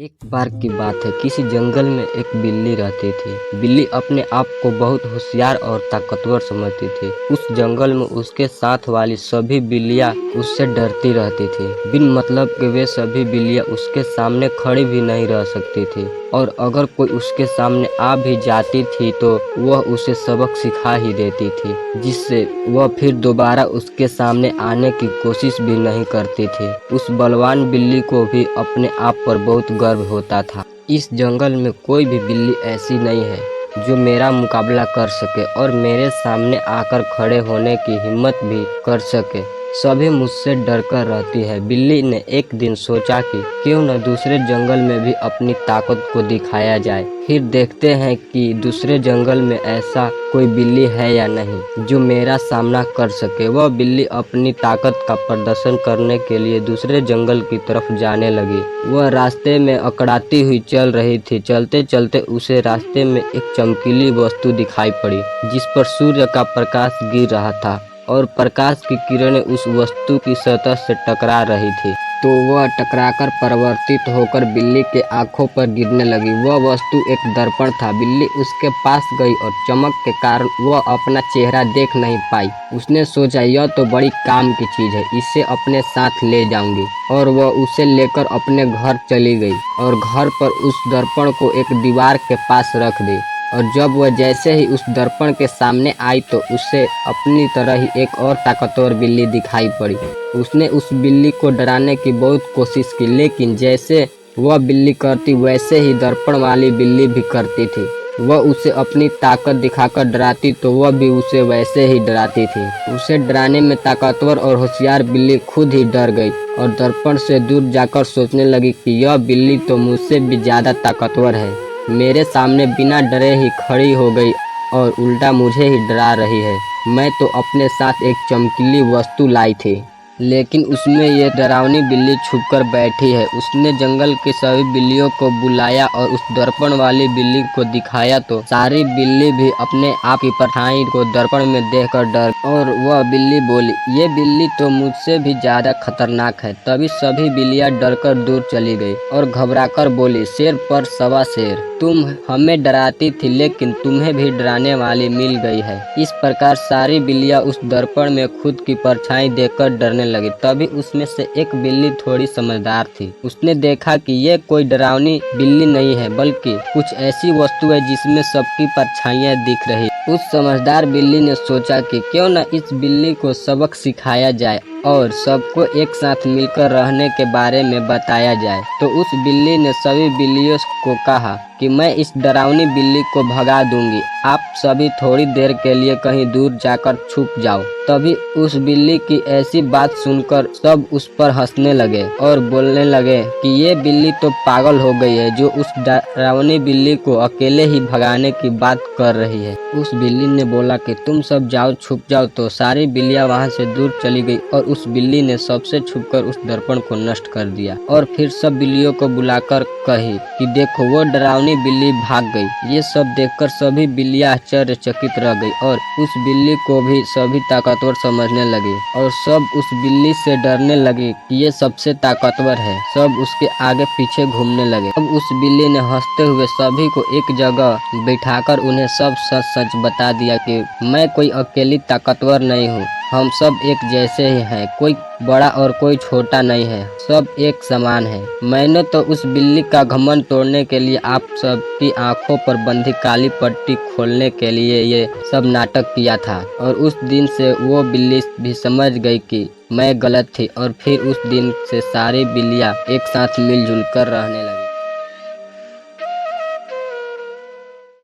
एक बार की बात है, किसी जंगल में एक बिल्ली रहती थी। बिल्ली अपने आप को बहुत होशियार और ताकतवर समझती थी। उस जंगल में उसके साथ वाली सभी बिल्लियां उससे डरती रहती थी। बिन मतलब के वे सभी बिल्लियां उसके सामने खड़ी भी नहीं रह सकती थी, और अगर कोई उसके सामने आ भी जाती थी तो वह उसे सबक सिखा ही देती थी, जिससे वह फिर दोबारा उसके सामने आने की कोशिश भी नहीं करती थी। उस बलवान बिल्ली को भी अपने आप पर बहुत गर्व होता था। इस जंगल में कोई भी बिल्ली ऐसी नहीं है जो मेरा मुकाबला कर सके और मेरे सामने आकर खड़े होने की हिम्मत भी कर सके। सभी मुझसे डरकर रहती है। बिल्ली ने एक दिन सोचा कि क्यों न दूसरे जंगल में भी अपनी ताकत को दिखाया जाए। फिर देखते हैं कि दूसरे जंगल में ऐसा कोई बिल्ली है या नहीं जो मेरा सामना कर सके। वह बिल्ली अपनी ताकत का प्रदर्शन करने के लिए दूसरे जंगल की तरफ जाने लगी। वह रास्ते में अकड़ाती हुई चल रही थी। चलते चलते उसे रास्ते में एक चमकीली वस्तु दिखाई पड़ी, जिस पर सूर्य का प्रकाश गिर रहा था और प्रकाश की किरणें उस वस्तु की सतह से टकरा रही थी। तो वह टकराकर परिवर्तित होकर बिल्ली के आंखों पर गिरने लगी। वह वस्तु एक दर्पण था। बिल्ली उसके पास गई और चमक के कारण वह अपना चेहरा देख नहीं पाई। उसने सोचा, यह तो बड़ी काम की चीज है, इसे अपने साथ ले जाऊंगी। और वह उसे लेकर अपने घर चली गई और घर पर उस दर्पण को एक दीवार के पास रख दी। और जब वह जैसे ही उस दर्पण के सामने आई तो उसे अपनी तरह ही एक और ताकतवर बिल्ली दिखाई पड़ी। उसने उस बिल्ली को डराने की बहुत कोशिश की, लेकिन जैसे वह बिल्ली करती वैसे ही दर्पण वाली बिल्ली भी करती थी। वह उसे अपनी ताकत दिखाकर डराती तो वह भी उसे वैसे ही डराती थी। उसे डराने में ताकतवर और होशियार बिल्ली खुद ही डर गई और दर्पण से दूर जाकर सोचने लगी कि यह बिल्ली तो मुझसे भी ज्यादा ताकतवर है। मेरे सामने बिना डरे ही खड़ी हो गई और उल्टा मुझे ही डरा रही है। मैं तो अपने साथ एक चमकीली वस्तु लाई थी, लेकिन उसमें ये डरावनी बिल्ली छुपकर बैठी है। उसने जंगल की सभी बिल्लियों को बुलाया और उस दर्पण वाली बिल्ली को दिखाया तो सारी बिल्ली भी अपने आप की परछाई को दर्पण में देखकर डर, और वह बिल्ली बोली, ये बिल्ली तो मुझसे भी ज्यादा खतरनाक है। तभी सभी बिल्लियां डरकर दूर चली गई और घबराकर बोली, शेर पर सवा शेर, तुम हमें डराती थी लेकिन तुम्हें भी डराने वाली मिल गई है। इस प्रकार सारी बिल्लियां उस दर्पण में खुद की परछाई देखकर डरने लगी। तभी उसमें से एक बिल्ली थोड़ी समझदार थी। उसने देखा कि ये कोई डरावनी बिल्ली नहीं है, बल्कि कुछ ऐसी वस्तु है जिसमें सबकी परछाइयां दिख रही। उस समझदार बिल्ली ने सोचा कि क्यों न इस बिल्ली को सबक सिखाया जाए और सबको एक साथ मिलकर रहने के बारे में बताया जाए। तो उस बिल्ली ने सभी बिल्लियों को कहा कि मैं इस डरावनी बिल्ली को भगा दूंगी, आप सभी थोड़ी देर के लिए कहीं दूर जाकर छुप जाओ। तभी उस बिल्ली की ऐसी बात सुनकर सब उस पर हंसने लगे और बोलने लगे कि ये बिल्ली तो पागल हो गई है, जो उस डरावनी बिल्ली को अकेले ही भगाने की बात कर रही है। उस बिल्ली ने बोला कि तुम सब जाओ, छुप जाओ। तो सारी बिल्लियां वहां से दूर चली गई और उस बिल्ली ने सबसे छुपकर उस दर्पण को नष्ट कर दिया और फिर सब बिल्लियों को बुलाकर कही कि देखो, वो डरावनी बिल्ली भाग गई। ये सब देखकर सभी बिल्लियां आश्चर्यचकित रह गई और उस बिल्ली को भी सभी ताकतवर समझने लगी और सब उस बिल्ली से डरने लगे कि ये सबसे ताकतवर है। सब उसके आगे पीछे घूमने लगे। अब उस बिल्ली ने हंसते हुए सभी को एक जगह बिठाकर उन्हें सब सच सच बता दिया कि मैं कोई अकेली ताकतवर नहीं हूँ, हम सब एक जैसे ही हैं, कोई बड़ा और कोई छोटा नहीं है, सब एक समान है। मैंने तो उस बिल्ली का घमंड तोड़ने के लिए आप सबकी आंखों पर बंधी काली पट्टी खोलने के लिए ये सब नाटक किया था। और उस दिन से वो बिल्ली भी समझ गई कि मैं गलत थी और फिर उस दिन से सारी बिल्लियां एक साथ मिलजुल कर रहने लगी।